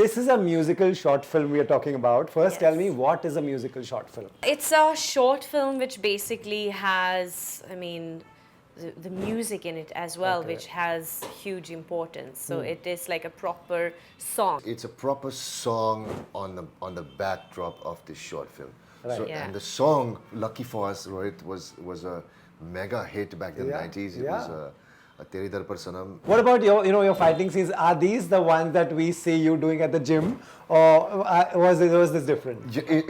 This is a musical short film we are talking about. First, tell me, what is a musical short film? It's a short film which basically has, the music in it as well, which has huge importance. So it is like a proper song. It's a proper song on the backdrop of this short film. Right. So, Yeah. and the song, lucky for us, Rohit, was a mega hit back in the 90s. It was a Tere, Sanam. What about your fighting scenes? Are these the ones that we see you doing at the gym, or was this different?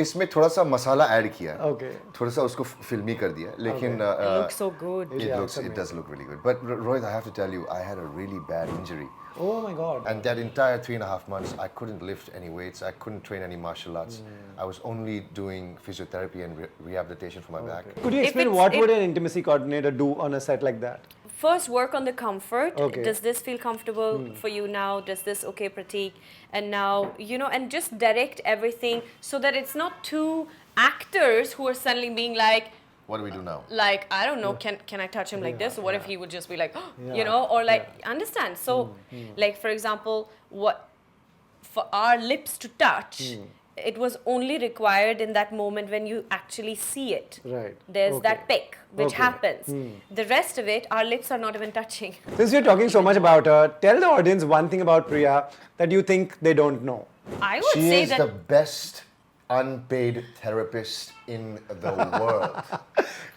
इसमें थोड़ा सा मसाला add किया है. Okay. थोड़ा सा उसको फिल्मी कर दिया. लेकिन It looks so good. it does look really good. But Rohit, I have to tell you, I had a really bad injury. Oh my God. And that entire 3.5 months, I couldn't lift any weights. I couldn't train any martial arts. I was only doing physiotherapy and rehabilitation for my back. Could you explain what would an intimacy coordinator do on a set like that? First, work on the comfort. Okay. Does this feel comfortable for you now? Does this okay, Prateik? And now, and just direct everything so that it's not two actors who are suddenly being like, What do we do now? like, I don't know, can I touch him like this? Or what if he would just be like, Yeah. or like, understand? So, like, for example, for our lips to touch, it was only required in that moment when you actually see it. Right. There's Okay. that pick, which Okay. happens. The rest of it, our lips are not even touching. Since you're talking so much about her, tell the audience one thing about Priya that you think they don't know. I would She say is that the best unpaid therapist in the world.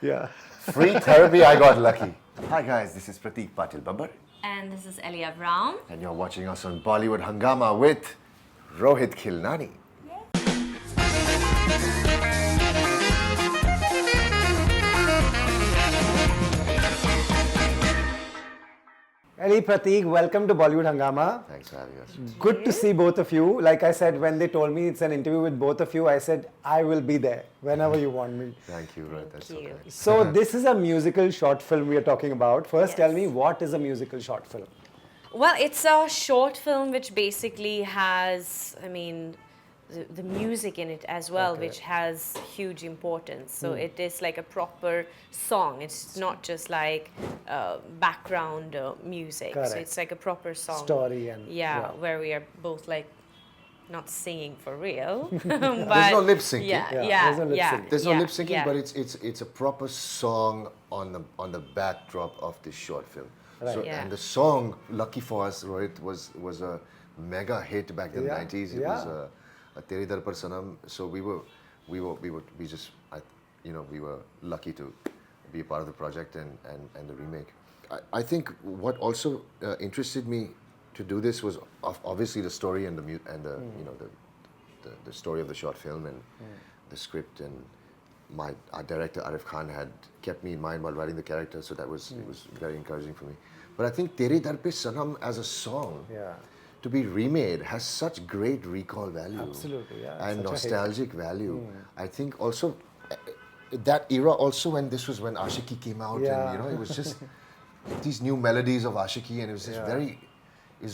Yeah. Free therapy, I got lucky. Hi guys, this is Prateik Babbar And this is Elli AvrRam. and you're watching us on Bollywood Hungama with Rohit Khilnani. Elli, Prateik, welcome to Bollywood Hungama. Thanks for having us. Good to see both of you. Like I said, when they told me it's an interview with both of you, I said, I will be there whenever you want me. Thank you, Rohit. That's so you. kind. So this is a musical short film we are talking about. First, tell Yes. me, what is a musical short film? Well, it's a short film which basically has, the music in it as well, which has huge importance. So it is like a proper song. It's not just like background music. So Correct. it's like a proper song. Story and where we are both like not singing for real. There's no lip syncing. there's no lip syncing. There's no lip syncing, but it's a proper song on the backdrop of this short film. Right. So, Yeah. and the song, lucky for us, Rohit, was a mega hit back in the 90s. It was a Tere, Sanam. So we were lucky to be a part of the project and the remake. I think what also interested me to do this was obviously the story and the story of the short film and the script, and our director Arif Khan had kept me in mind while writing the character, so it was very encouraging for me. But I think Tere Sanam as a song to be remade has such great recall value. Absolutely, yeah. And Such a hit. nostalgic value. I think also that era also when Aashiqui came out, and it was just these new melodies of Aashiqui, and it was just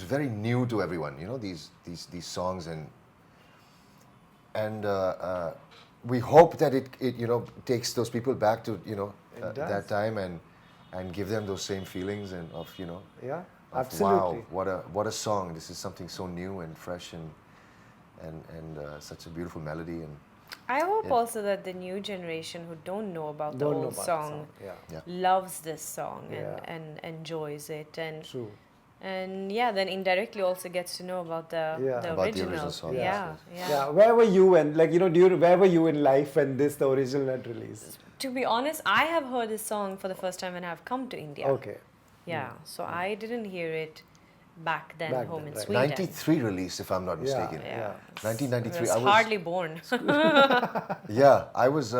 very new to everyone, these songs, and we hope that it takes those people back to that time and give them those same feelings and of Yeah, of, absolutely. wow, what a song. This is something so new and fresh and such a beautiful melody. And I hope also that the new generation who don't know about the Don't know old about the song, song, yeah. loves this song Yeah. and enjoys it, and True. and then indirectly also gets to know about the Yeah. the About the original. original song, Yeah, yes, Yeah, where were you when, where were you in life when the original had released? To be honest, I have heard this song for the first time when I have come to India. Okay. Yeah, so I didn't hear it back then Back home then, in right. Sweden. 93 release, if I'm not mistaken. Yeah. 1993. I was hardly born. Yeah, I was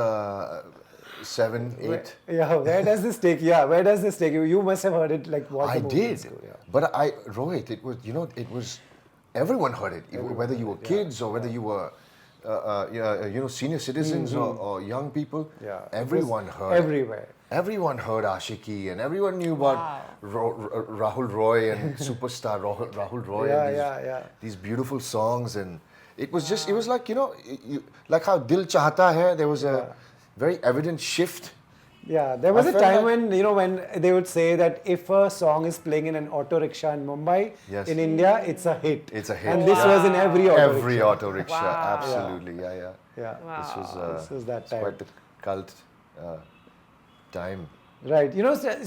7, 8. Yeah, where does this take you? Yeah, where does this take you? You must have heard it watch I the movie in did, school, yeah. but Rohit, it was everyone heard it, whether you were kids or whether you were senior citizens or young people. Yeah, it everyone was heard it. everywhere. Everyone heard Aashiqui, and everyone knew about Rahul Roy and superstar Rahul Roy. and these beautiful songs, and it was just, it was like, like how Dil Chahta Hai, there was a very evident shift Yeah, there was I a felt time like- when, when they would say that if a song is playing in an auto rickshaw in Mumbai, Yes. in India, it's a hit. It's a hit. And this yeah. was in every auto Every rickshaw. auto rickshaw, Wow. absolutely, yeah. Yeah. This was, This was that it's time. quite the cult time. Right.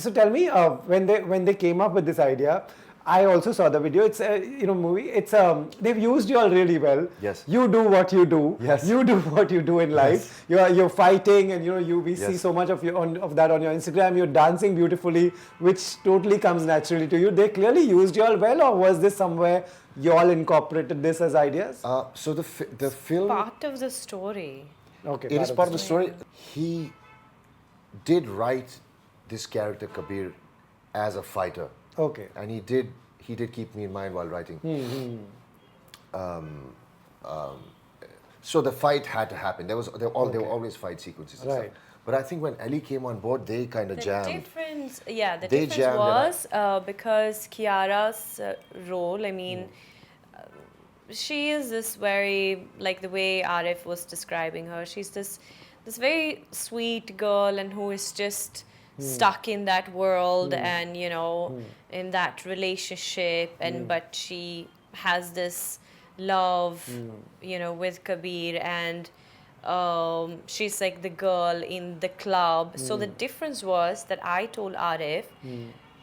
So tell me, when they came up with this idea, I also saw the video. It's a movie. It's they've used you all really well. Yes. You do what you do. Yes. You do what you do in life. You're fighting, and we see Yes. so much of that on your Instagram. You're dancing beautifully, which totally comes naturally to you. They clearly used you all well, or was this somewhere you all incorporated this as ideas? So the film, Part of the story. Okay. it is part of the story. He did write this character Kabir as a fighter. Okay. And he did keep me in mind while writing. So the fight had to happen. There were always fight sequences and Right. stuff. But I think when Ellie came on board, they kind of The jammed. difference, They difference jammed was because Kiara's role, she is this very, like the way Arif was describing her, she's this very sweet girl and who is just stuck in that world and, in that relationship, and but she has this love, with Kabir, and she's like the girl in the club. So the difference was that I told Arif,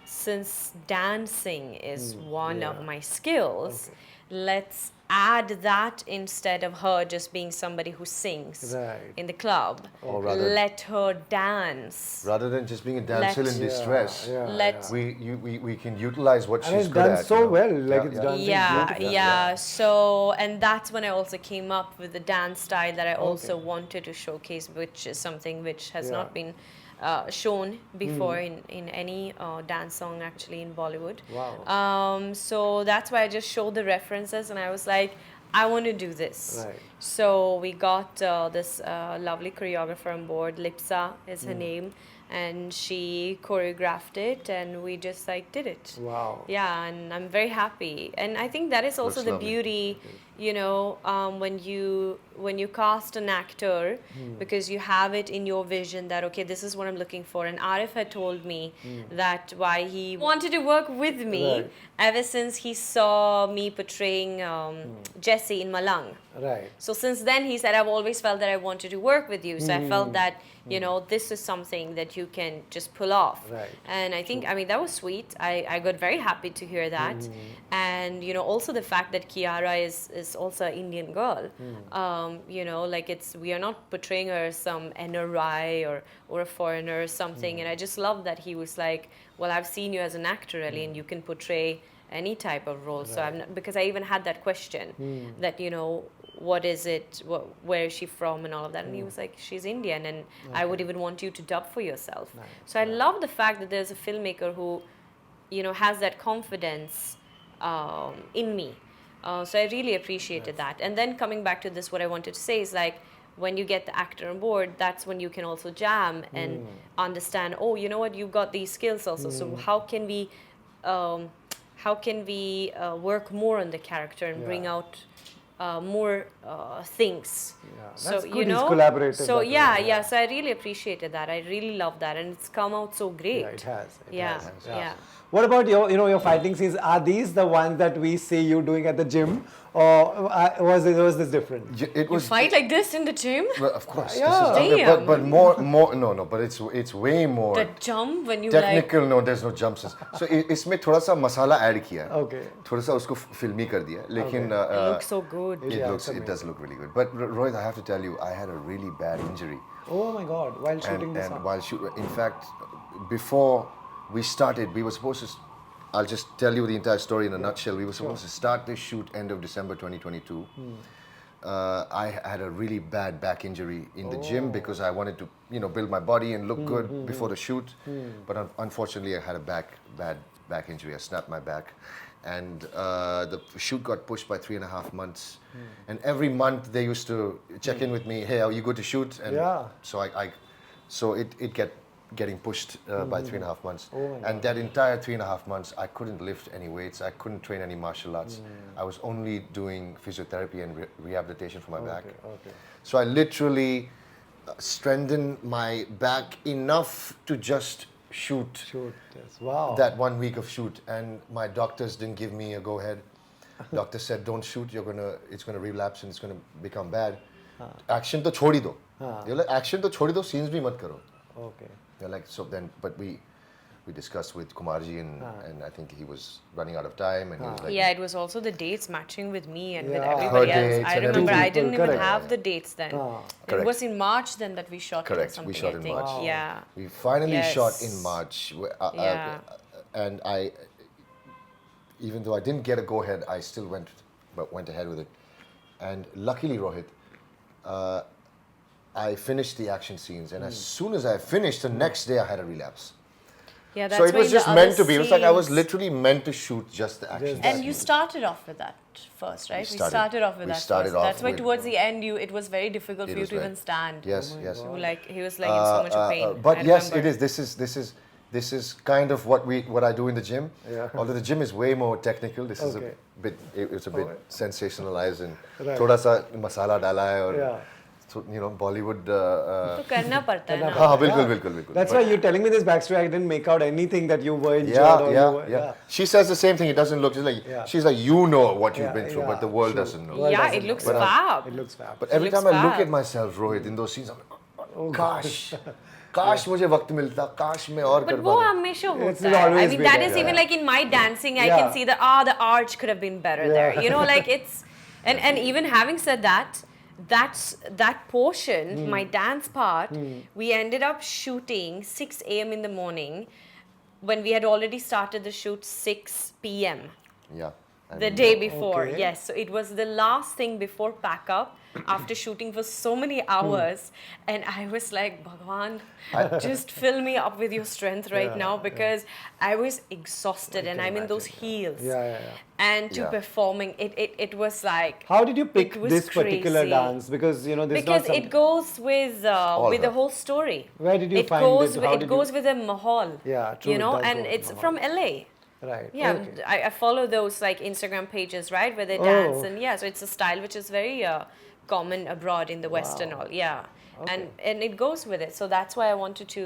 since dancing is one of my skills, let's add that instead of her just being somebody who sings Right. in the club. Or rather- Let her dance. Rather than just being a damsel in distress, Let we can utilize what And she's it's good done at. so you know? well. Like it's done. yeah. So, and that's when I also came up with the dance style that I also wanted to showcase, which is something which has not been shown before in any dance song actually in Bollywood. Wow. So that's why I just showed the references and I was like, I want to do this. Right. So we got this lovely choreographer on board, Lipsa is her name, and she choreographed it and we just like did it. Wow. Yeah, and I'm very happy. And I think that is also Looks the lovely. beauty, when you cast an actor, because you have it in your vision that, okay, this is what I'm looking for. And Arif had told me that why he wanted to work with me Right. ever since he saw me portraying Jesse in Malang. Right. So since then, he said, I've always felt that I wanted to work with you. So I felt that, this is something that you can just pull off. Right. And I think, that was sweet. I got very happy to hear that. And, also the fact that Kiara is also an Indian girl. We are not portraying her as some NRI or a foreigner or something. And I just love that he was like, well, I've seen you as an actor, Ellie, and you can portray any type of role. So I'm not, because I even had that question that, what is it, where is she from and all of that. And he was like, she's Indian and I would even want you to dub for yourself. So I love the fact that there's a filmmaker who, has that confidence in me. So I really appreciated that. And then coming back to this, what I wanted to say is like, when you get the actor on board, that's when you can also jam and understand, oh, you know what, you've got these skills also. So how can we work more on the character and bring out more things. Yeah, that's good. He's collaborative So that way, yeah. So I really appreciated that. I really love that, and it's come out so great. Yeah, it has. Yeah. What about your fighting scenes? Are these the ones that we see you doing at the gym, or was this different? It was Fight like this in the gym? Well, of course. Yeah. This is, Damn. but more no. But it's way more The jump when you technical. No, there's no jumps. So इसमें थोड़ा सा मसाला add किया है. Okay. थोड़ा सा उसको फिल्मी कर दिया. लेकिन it looks so good. it does look really good. But Rohit, I have to tell you, I had a really bad injury. Oh my God! While shooting this, And while in fact, before we started, we were supposed to. I'll just tell you the entire story in a nutshell. We were supposed to start this shoot end of December 2022. I had a really bad back injury in the gym because I wanted to, build my body and look good before the shoot. But unfortunately, I had a bad back injury. I snapped my back. And the shoot got pushed by 3.5 months. And every month they used to check in with me, hey, are you good to shoot? And so it kept getting pushed by 3.5 months. And that entire 3.5 months, I couldn't lift any weights. I couldn't train any martial arts. I was only doing physiotherapy and rehabilitation for my back. Okay. So I literally strengthen my back enough to just shoot Shoot. Yes. Wow. that 1 week of shoot, and my doctors didn't give me a go ahead. Doctor said, don't shoot, it's gonna relapse and it's gonna become bad. Action to chhodi do. They're like, action to chhodi do, scenes bhi mat karo. Okay. They're like, so then, but we discussed with Kumarji, and I think he was running out of time, and he was like, Yeah, it was also the dates matching with me and with Yeah. everybody Her else. dates I and remember I everything. didn't even Correct. have the dates then. It Correct. was in March then that we shot it or correct, something, we shot I in think. March. Yeah. We finally shot in Yes. March, Yeah. and I, even though I didn't get a go ahead, I still went ahead with it, and luckily, Rohit, I finished the action scenes, and as soon as I finished, the next day I had a relapse. Yeah, that's So it why was in the just other meant to be. It was like I was scenes- literally meant to shoot just the action. Just And you started off with that first, right? We started- off with we that started first. off That's why with- towards the end, it was very difficult It for you was to very- even stand. Yes, yes. You were like, he was like in so much of pain. But I yes, remember. it is. This is kind of what I do in the gym. Yeah. Although the gym is way more technical. This is Okay. a bit. It's a bit sensationalized and Right. थोड़ा सा मसाला डाला है और Yeah. so, Bollywood. तो करना पड़ता है ना. हाँ बिल्कुल. That's why you're telling me this backstory. I didn't make out anything that you were injured Yeah, or yeah, you were. yeah. She says the same thing. It doesn't look. She's like, you know what you've been through, but the world true. doesn't know. World Yeah, doesn't it looks know. fab. It looks fab. But every looks time I look fab. at myself, Rohit, in those scenes, I'm like, काश मुझे वक्त मिलता, काश मैं और But कर वो पाता. हमेशा It's होता है. I always mean, been that there. is even like in my dancing, I Yeah. can see that the arch could have been better there. You know, like it's, and even having said that, that portion, my dance part, we ended up shooting 6 a.m. in the morning when we had already started the shoot 6 p.m. Yeah. I the mean, day before. Okay. Yes, so it was the last thing before pack up after shooting for so many hours, and I was like, Bhagwan, just fill me up with your strength right now, because I was exhausted and I'm in those heels. Yeah. And to Yeah. performing, it was like, How did you pick it was this particular crazy. dance? Because this because is not something. it goes with her. the whole story. Where did you it find goes it? with, How it did goes you- with a mahal. Yeah, true, You it know, does and go with it's mahal. from LA. Right. Yeah, Okay. I follow those like Instagram pages, right, where they Oh. dance, and yeah, so it's a style which is very common abroad in the West and all, yeah, and it goes with it. So that's why I wanted to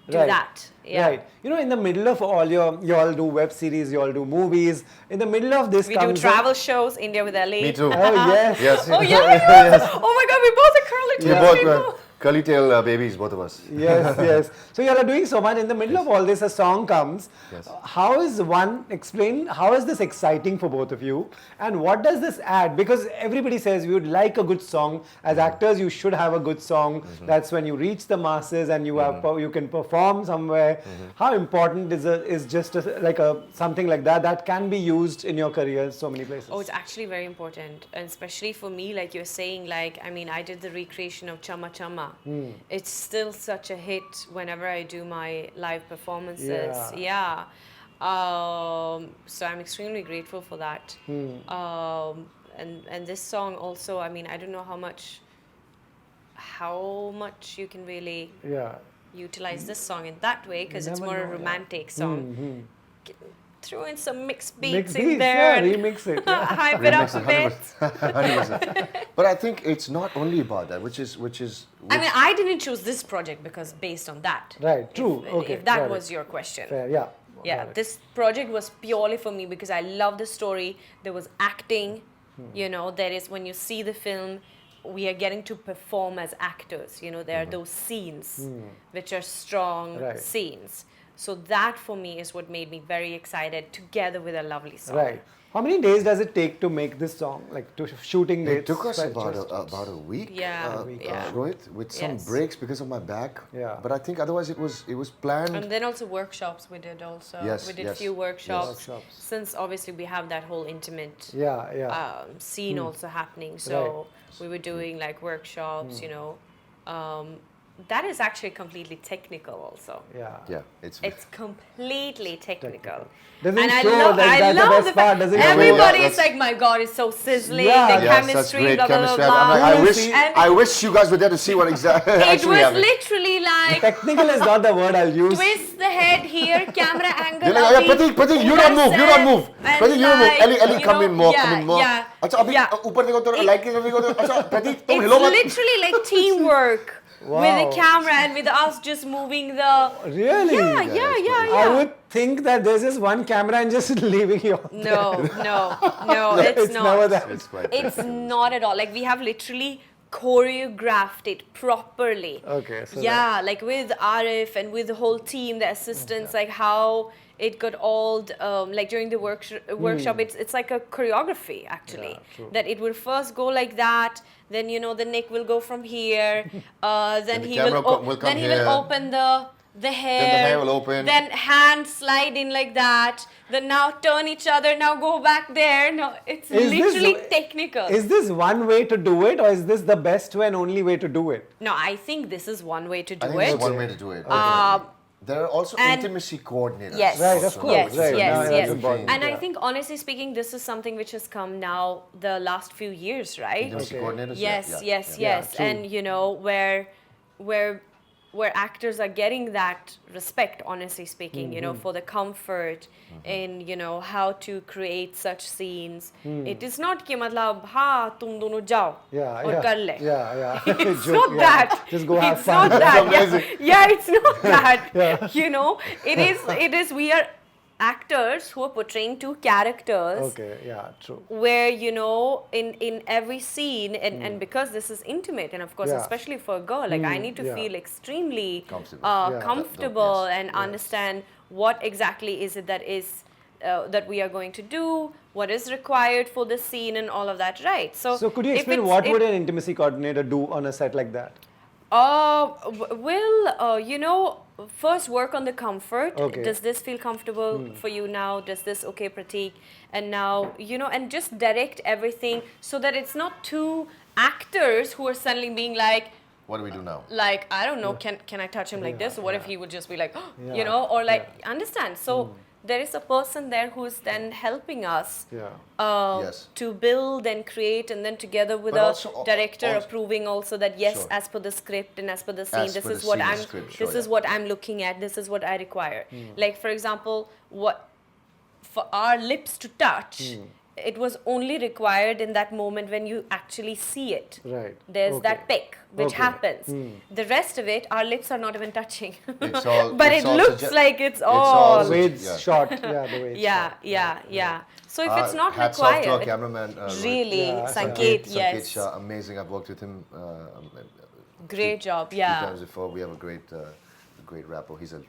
do Right. that, yeah. Right. In the middle of all you all do web series, you all do movies. In the middle of this We do comes travel shows, India with LA. Me too. Oh yes. Yes. Oh yeah, oh my God, we both are curly We tails both people. curly tail babies, both of us. Yes. So you all are doing so much. In the middle of all this, a song comes. Yes. Explain how is this exciting for both of you, and what does this add? Because everybody says we would like a good song. As actors, you should have a good song. That's when you reach the masses and you can perform somewhere. How important is just something like that can be used in your career in so many places? Oh, it's actually very important, and especially for me, like you're saying, like, I mean, I did the recreation of Chama Chama. It's still such a hit whenever I do my live performances. Yeah. So I'm extremely grateful for that. And this song also, I mean, I don't know how much you can really utilize this song in that way, because it's Never more know, a yeah. romantic song. Throw in some mixed beats Mixed in beats, there. yeah, and remix it, yeah. hype it up a bit. 100%. But I think it's not only about that, which is. I mean, I didn't choose this project because based on that. Right, true. If, Okay, if that got was it. your question. Fair, yeah. Yeah, Got it. this project was purely for me because I love the story. There was acting, there is, when you see the film, we are getting to perform as actors. There are those scenes which are strong Right. scenes. So that for me is what made me very excited, together with a lovely song. Right. How many days does it take to make this song? Like to shooting dates? It took us Right, about just- about a week. Yeah, yeah. Rohit, with some Yes. breaks because of my back. Yeah. But I think otherwise it was planned. And then also workshops we did also. Yes, We did yes, few yes. workshops. Workshops. Since obviously we have that whole intimate Yeah. scene also happening. So we were doing like workshops, that is actually completely technical also. Yeah. Yeah, It's completely technical. Doesn't And I show love, that I that's the love best part, doesn't show everybody that. is like, my God, it's so sizzling, Yeah. the Yes, chemistry, that's great blah, blah, blah, chemistry. blah. I'm like, And I wish you guys were there to see what exactly it actually was happened. literally like, Technical is not the word I'll use. twist the head here, camera angle. They're like, yeah, Prateik, you don't move, you don't move. Prateik, you don't move. Ellie, come in more, come in more. Yeah, अच्छा अभी yeah. ऊपर देखो तो light के देखो तो अच्छा प्रतीक तुम It's हिलो मत. literally like teamwork with Wow. the camera and with us just moving the. Really? Yeah, it's yeah, quite yeah, I yeah. would think that there's just one camera and just leaving you. No, it's It's not. never that. It's quite It's not at all. Like we have literally choreographed it properly. Okay. So Yeah, like with Arif and with the whole team, the assistants, like how it got all like during the workshop. It's like a choreography actually. Yeah, true. That it will first go like that, then the neck will go from here, then the he camera will, will come then he here. will open the hair, Then the hair will open. then hands slide in like that, then now turn each other, now go back there. No, it's Is this- literally technical. Is this one way to do it, or is this the best way and only way to do it? No, I think this is one way to I do think it. that's one way to do it. There are also and- intimacy coordinators. Yes. Right, of also. course. Yes, right. yes, Now yes. that's important. And I Yeah. think, honestly speaking, this is something which has come now the last few years, right? Intimacy Okay. coordinators. Yes, yeah, yes, yeah. yes. true. And where actors are getting that respect, honestly speaking, for the comfort in how to create such scenes. It is not कि मतलब हाँ तुम दोनों जाओ Yeah, और yeah. कर ले. Yeah. It's Joke, not yeah. that. Just go have It's fun. not that. That's Yeah, it's not that. It is. We are actors who are portraying two characters. Okay. Yeah. True. Where in every scene and because this is intimate and of course Yeah. especially for a girl, like I need to yeah. feel extremely Comfortable. Yeah. comfortable Yes. and understand what exactly is it that is that we are going to do, what is required for the scene and all of that, right? So could you if explain it's- what if- would an intimacy coordinator do on a set like that? First work on the comfort. Okay. Does this feel comfortable for you now? Does this okay, Prateik? And now, and just direct everything so that it's not two actors who are suddenly being like, What do we do now? like, I don't know, can I touch him like this? Or what if he would just be like, Yeah, or like, understand? So there is a person there who's then helping us Yeah. Yes. to build and create, and then together with But a also- director also- approving also that yes, Sure. as per the script and as per the scene, As this per is the what scene, the I'm script, this sure, is yeah. what I'm looking at, this is what I require. Like for example, what for our lips to touch, it was only required in that moment when you actually see it. Right. There's Okay. that pick which Okay. happens. The rest of it, our lips are not even touching. It's all. But it's it all looks like it's all. The way it's yeah. shot. Yeah. The way it's Yeah, shot. yeah. So if it's not hats off to our required, cameraman. Rohit. really, Yeah, Sanket, Sanket yes, Shah, amazing. I've worked with him. great job, Few yeah. times before. We have a great rapport. He's a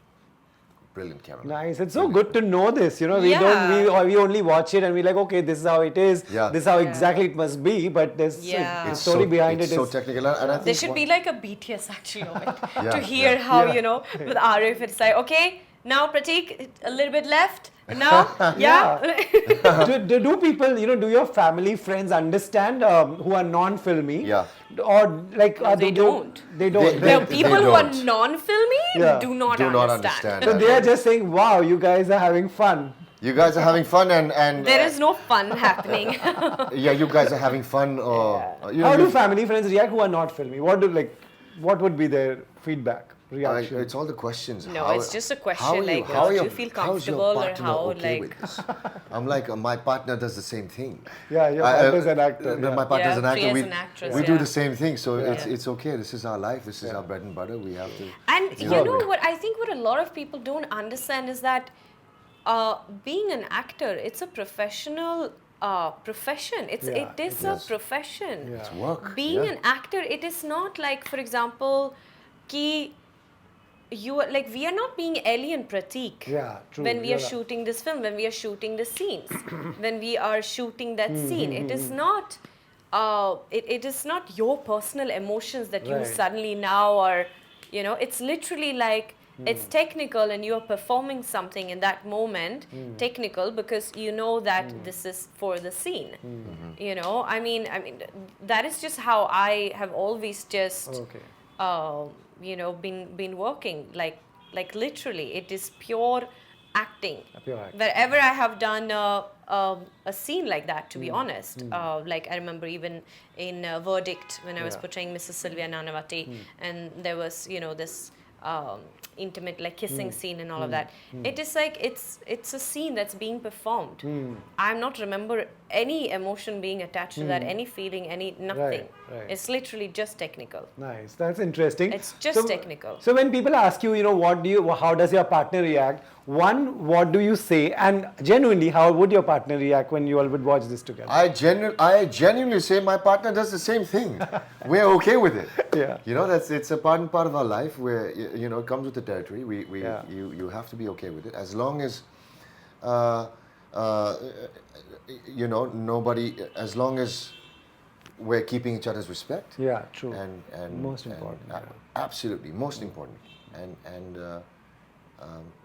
brilliant cameraman. Nice. It's so good to know this. We Yeah. don't. We only watch it and we're like, okay, this is how it is. Yeah. This is how exactly it must be. But there's Yeah. the story behind it's it so is. technical, and I think There should be like a BTS actually of it Yeah, to hear yeah. how Yeah. with Arif it's like, okay, now Prateik a little bit left, now do people, do your family friends understand who are non-filmy? Yeah. Or like they don't. They don't. They- the right? people who are don't. non-filmy Yeah. do not Do not understand. understand. So they are just saying, "Wow, you guys are having fun." You guys are having fun, and There is no fun happening. yeah, you guys are having fun. How do family friends react who are not filmy? What would be their feedback, reaction? It's all the questions. No, it's just a question how are like, how do are you feel how's your comfortable or partner how, okay like- with this? I'm like, my partner does the same thing. Yeah, your partner's an actor. My Yeah. partner's Yeah, an actor. Priya's We, an actress, we do yeah. the same thing, so Yeah. it's okay. This is our life. This is our bread and butter. We have to. And Yeah. you know what I think what a lot of people don't understand is that being an actor, it's a professional profession. It is a Yes. profession. Yeah. It's work. Being yeah. an actor, it is not like, for example, ki you are like, we are not being Ellie and Prateik Yeah, true. when we You're are right. shooting this film, when we are shooting the scenes, when we are shooting that scene. It is not it is not your personal emotions that you Right. suddenly now are, it's literally like it's technical and you are performing something in that moment, technical, because you know that this is for the scene. I mean that is just how I have always just Okay. been working. Like literally, it is pure acting. Pure acting. Wherever I have done a scene like that, to be honest, like I remember even in Verdict when I was portraying Mrs. Sylvia Nanavati, and there was this intimate like kissing scene and all of that. It is like it's a scene that's being performed. I'm not remember any emotion being attached to that, any feeling, any nothing. Right. It's literally just technical. Nice, that's interesting. It's just technical. So when people ask you, how does your partner react? One, what do you say? And genuinely, how would your partner react when you all would watch this together? I genuinely say my partner does the same thing. We're okay with it. Yeah. It's a part of our life where it comes with the territory. You have to be okay with it as long as nobody, as long as we're keeping each other's respect. Yeah, true. And most important. Absolutely, most important. And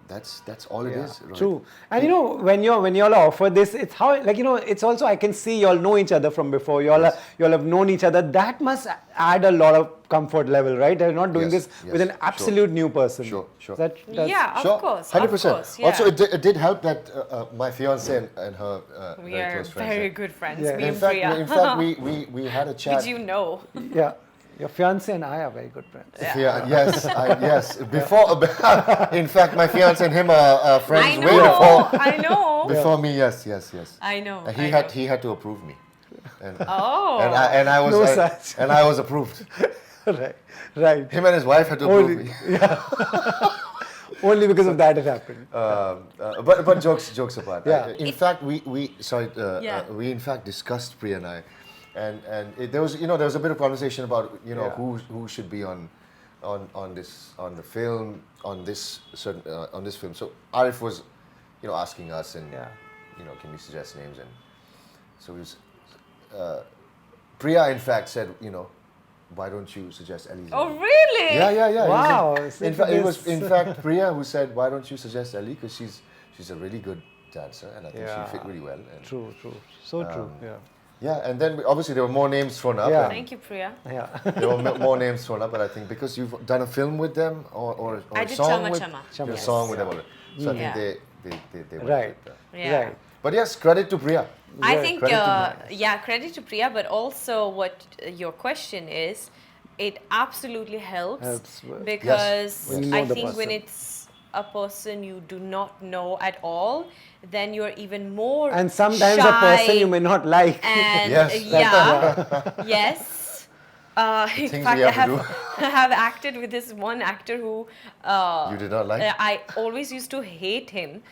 that's all it is. Rohit. True. And when y'all are offered this, it's how it's also, I can see y'all know each other from before. Y'all have known each other. That must add a lot of comfort level, right? They're not doing this with an absolute new person. Sure. Yeah, Sure, of course. 100%. Of course, yeah. Also, it did help that my fiance and her We very are close friends. very good friends. Yeah. Me In and Priya. fact, we had a chat. Did you know? Yeah. Your fiance and I are very good friends. Yes. Before, in fact, my fiance and him are friends I know. way before. I know. Before me, yes. I know. He had to approve me. And, Oh. and I was No such. and I was approved. Right. Him and his wife had to approve me. Only because of that it happened. But jokes apart. Yeah. In fact, we in fact discussed Priya and I, and there was a bit of conversation about who should be on the film on this film. So Arif was asking us and can we suggest names, and so he was Priya in fact said why don't you suggest Ellie's Oh, name? really? Yeah. Wow. In fact, it was in fact Priya who said, "Why don't you suggest Ellie? Because she's a really good dancer, and I think she'll fit really well." And, True. So true. yeah, and then obviously there were more names thrown up. Yeah. and Thank you, Priya. Yeah. There were more names thrown up, but I think because you've done a film with them or I a did song Chama with Chama. a Yes. song with them already. So I Yeah. think they went Right. with that. Yeah. Right. But yes, credit to Priya. I Yeah, think, credit to Priya, but also what your question is, it absolutely helps because When you know I the think when person. it's a person you do not know at all, then you're even more And sometimes shy a person you may not like. and Yes. yes. In Things fact, we I have to have acted with this one actor who You did not like? I always used to hate him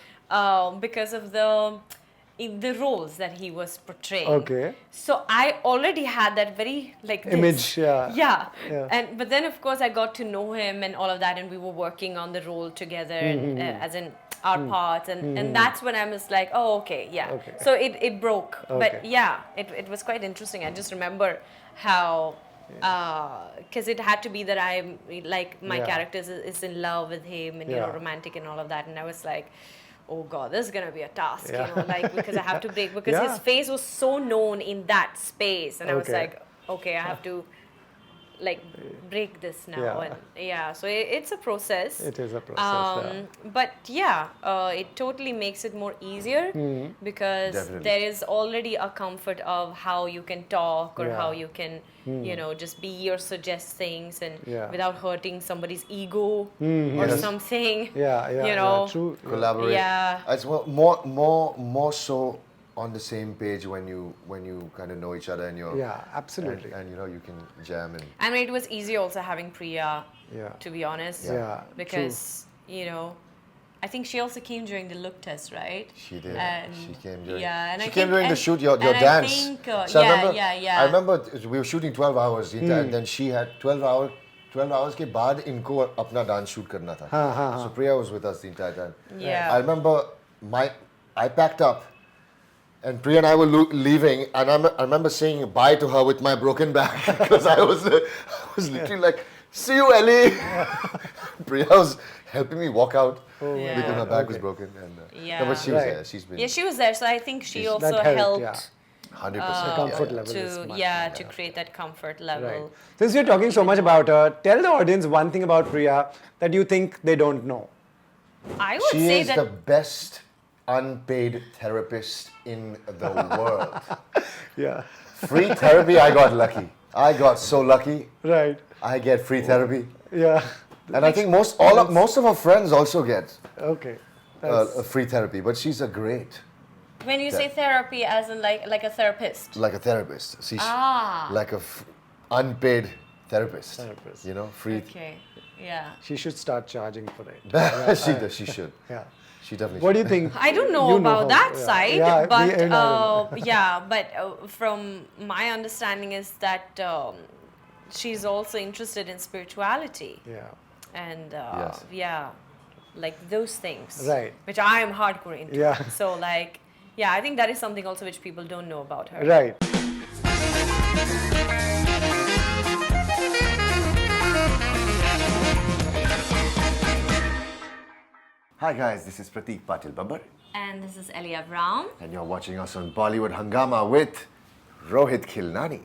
because of the roles that he was portraying. Okay. So I already had that very this. Image, yeah. Yeah. But then of course I got to know him and all of that, and we were working on the role together, and, as in our parts, and that's when I was like, oh, okay, yeah. Okay. So it broke, Okay. but yeah, it was quite interesting. I just remember how. Because it had to be that I'm like my character is in love with him and romantic and all of that, and I was like, oh god, this is gonna be a task, because I have to break, because his face was so known in that space, and I was like, okay, I have to break this now, and so it's a process. It is a process. But it totally makes it more easier because Definitely. there is already a comfort of how you can talk or Yeah. how you can just be or suggest things and Yeah. without hurting somebody's ego or Yes. something. Yeah, true. Collaborate. Yeah. It's more so on the same page when you kind of know each other and you're Yeah, absolutely. and you can jam and I mean, it was easy also having Priya, to be honest. Yeah, Because, I think she also came during the look test, right? she did. And She came during. yeah, and she I came think- during the and- shoot. Your and I dance. think, So yeah. I remember we were shooting 12 hours, and then she had 12 hours के बाद इनको अपना dance shoot करना था. So Priya was with us the entire time. Yeah. I remember I packed up. And Priya and I were leaving, and I remember saying bye to her with my broken back because I was literally like, "See you, Ellie." Priya was helping me walk out because her back was broken. And, no, but she was there. She's been. Yeah, she was there, so I think she also That helped. 100%. Comfort level is to much to create that comfort level. Right. Since we're talking so much about her, tell the audience one thing about Priya that you think they don't know. I would She say is that the best unpaid therapist in the world. Yeah. Free therapy, I got lucky. I got so lucky. Right. I get free therapy. Yeah. And I think most of our friends also get Okay. free therapy, but she's a great, When you say therapy, as in like a therapist. like a therapist. She's Ah. like a unpaid therapist. Therapist. You know, free. Okay. Yeah. She should start charging for it. She should. Yeah. She definitely What do should. you think? I don't know You about how- that yeah. side, Yeah, but and I don't know. from my understanding is that she's also interested in spirituality Yeah. and Yes. like those things, Right. which I am hardcore into. Yeah. So like, I think that is something also which people don't know about her. Right. Hi guys, this is Prateik Babbar And this is AvrRam. and you're watching us on Bollywood Hungama with Rohit Khilnani.